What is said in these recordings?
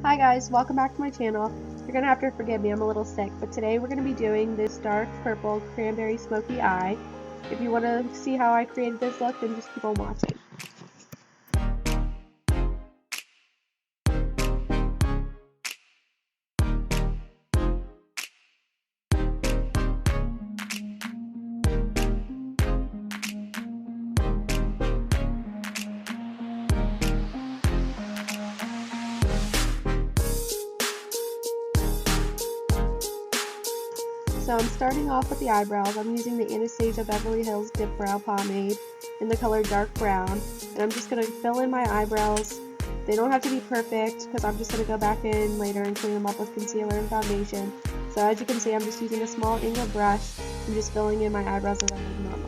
Hi guys, welcome back to my channel. You're gonna have to forgive me, I'm a little sick, but today we're gonna be doing this dark purple cranberry smoky eye. If you want to see how I created this look, then just keep on watching. So I'm starting off with the eyebrows. I'm using the Anastasia Beverly Hills Dip Brow Pomade in the color dark brown, and I'm just going to fill in my eyebrows. They don't have to be perfect because I'm just going to go back in later and clean them up with concealer and foundation. So as you can see, I'm just using a small angle brush and just filling in my eyebrows as I would normally.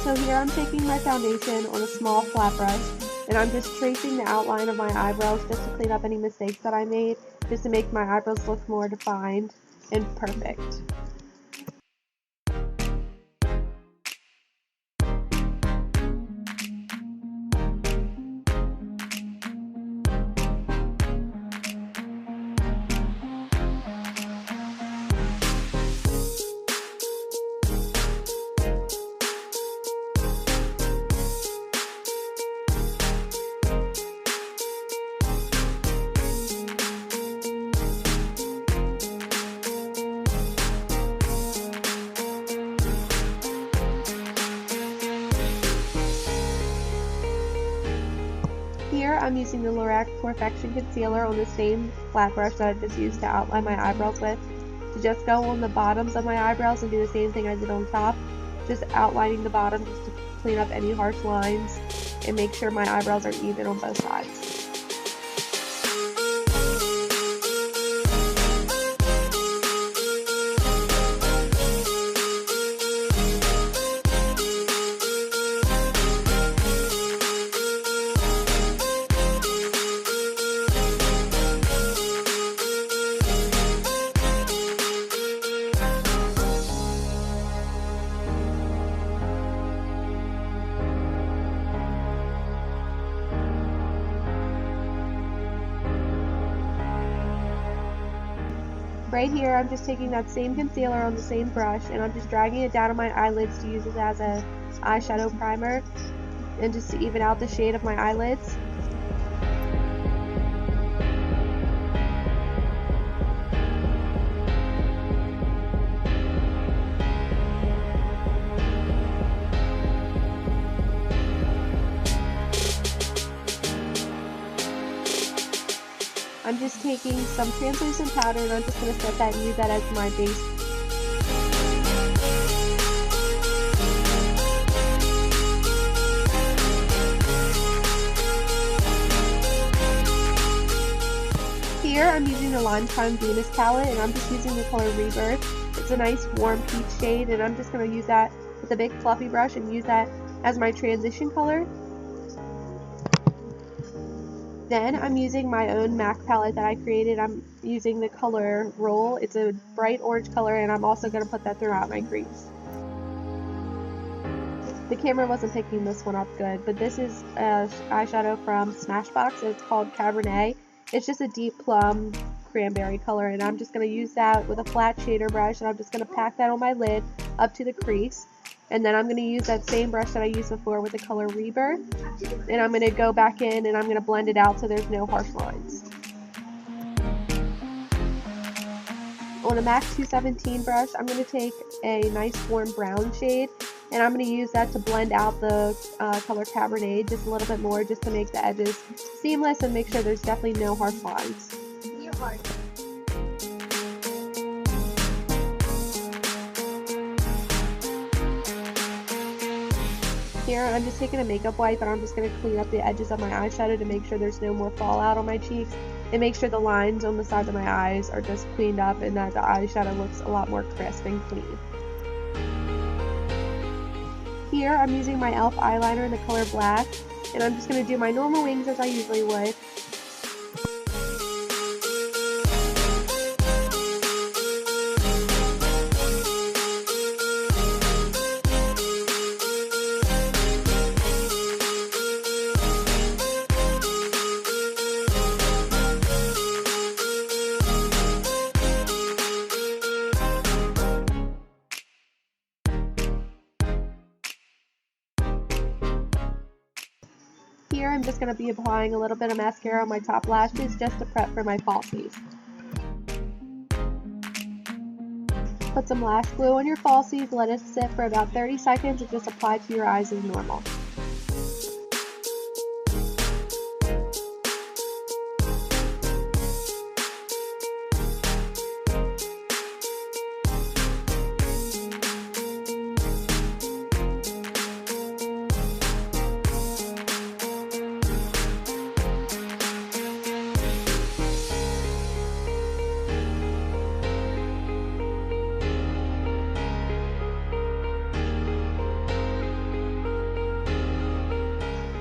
So here I'm taking my foundation on a small flat brush, and I'm just tracing the outline of my eyebrows just to clean up any mistakes that I made, just to make my eyebrows look more defined and perfect. Here I'm using the Lorac Perfection Concealer on the same flat brush that I just used to outline my eyebrows with, to just go on the bottoms of my eyebrows and do the same thing I did on top, just outlining the bottom just to clean up any harsh lines and make sure my eyebrows are even on both sides. Right here, I'm just taking that same concealer on the same brush, and I'm just dragging it down on my eyelids to use it as a eyeshadow primer, and just to even out the shade of my eyelids. I'm just taking some translucent powder, and I'm just going to set that and use that as my base. Here I'm using the Limestone Venus palette, and I'm just using the color Rebirth. It's a nice warm peach shade, and I'm just going to use that with a big fluffy brush and use that as my transition color. Then I'm using my own MAC palette that I created. I'm using the color Roll. It's a bright orange color, and I'm also going to put that throughout my crease. The camera wasn't picking this one up good, but this is an eyeshadow from Smashbox. It's called Cabernet. It's just a deep plum cranberry color, and I'm just going to use that with a flat shader brush, and I'm just going to pack that on my lid up to the crease. And then I'm going to use that same brush that I used before with the color Rebirth, and I'm going to go back in and I'm going to blend it out so there's no harsh lines. On a MAC 217 brush, I'm going to take a nice warm brown shade, and I'm going to use that to blend out the color Cabernet just a little bit more, just to make the edges seamless and make sure there's definitely no harsh lines. Here, I'm just taking a makeup wipe and I'm just going to clean up the edges of my eyeshadow to make sure there's no more fallout on my cheeks and make sure the lines on the sides of my eyes are just cleaned up and that the eyeshadow looks a lot more crisp and clean. Here, I'm using my e.l.f. eyeliner in the color black and I'm just going to do my normal wings as I usually would. Here, I'm just going to be applying a little bit of mascara on my top lashes just to prep for my falsies. Put some lash glue on your falsies, let it sit for about 30 seconds, and just apply to your eyes as normal.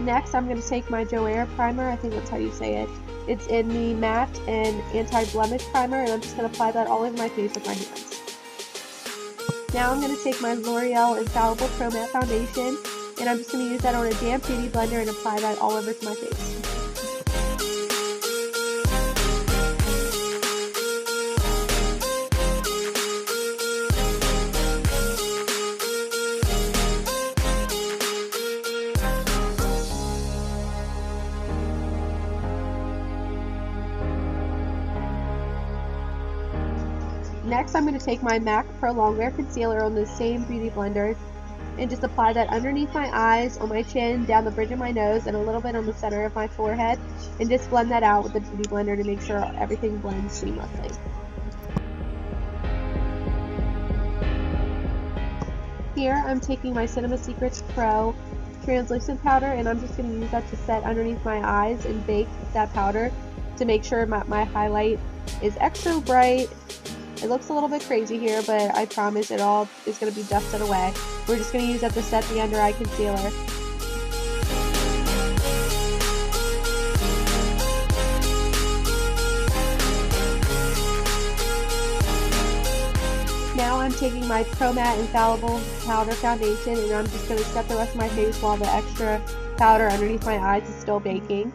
Next, I'm going to take my Grwm primer, I think that's how you say it. It's in the matte and anti-blemish primer, and I'm just going to apply that all over my face with my hands. Now I'm going to take my L'Oreal Infallible Pro Matte Foundation, and I'm just going to use that on a damp beauty blender and apply that all over to my face. Next, I'm going to take my MAC Pro Longwear Concealer on the same beauty blender and just apply that underneath my eyes, on my chin, down the bridge of my nose, and a little bit on the center of my forehead, and just blend that out with the beauty blender to make sure everything blends seamlessly. Here, I'm taking my Cinema Secrets Pro translucent powder, and I'm just going to use that to set underneath my eyes and bake that powder to make sure my highlight is extra bright. It looks a little bit crazy here, but I promise it all is going to be dusted away. We're just going to use that to set the under eye concealer. Now I'm taking my Pro Matte Infallible Powder Foundation and I'm just going to set the rest of my face while the extra powder underneath my eyes is still baking.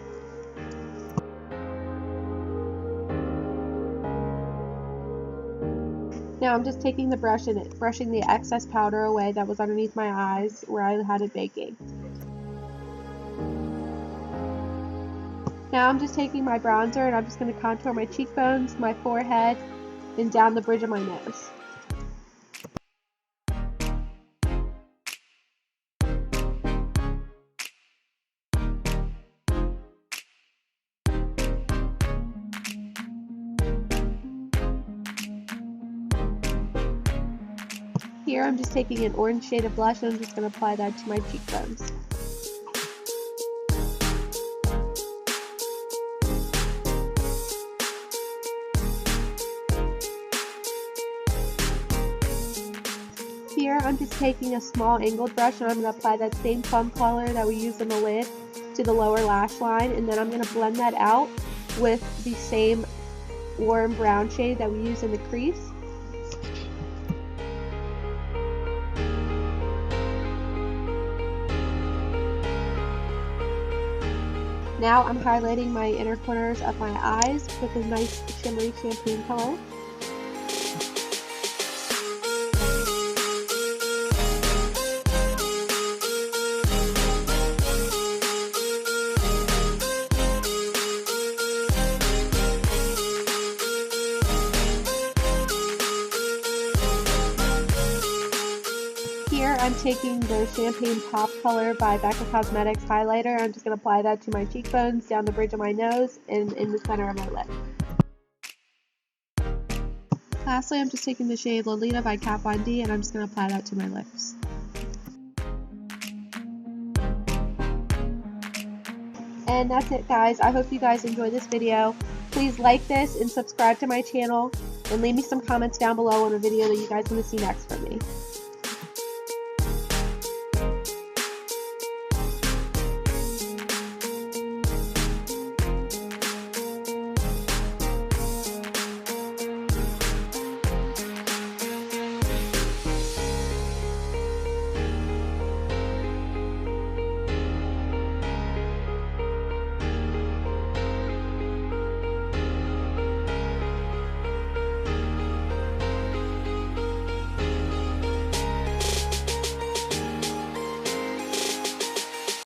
Now I'm just taking the brush and brushing the excess powder away that was underneath my eyes where I had it baking. Now I'm just taking my bronzer and I'm just going to contour my cheekbones, my forehead, and down the bridge of my nose. Here I'm just taking an orange shade of blush and I'm just going to apply that to my cheekbones. Here I'm just taking a small angled brush and I'm going to apply that same plum color that we used in the lid to the lower lash line, and then I'm going to blend that out with the same warm brown shade that we used in the crease. Now I'm highlighting my inner corners of my eyes with a nice shimmery champagne color. Here I'm taking the Champagne Pop Color by Becca Cosmetics highlighter. I'm just going to apply that to my cheekbones, down the bridge of my nose, and in the center of my lip. Lastly, I'm just taking the shade Lolita by Kat Von D and I'm just going to apply that to my lips. And that's it, guys. I hope you guys enjoyed this video. Please like this and subscribe to my channel, and leave me some comments down below on a video that you guys want to see next from me.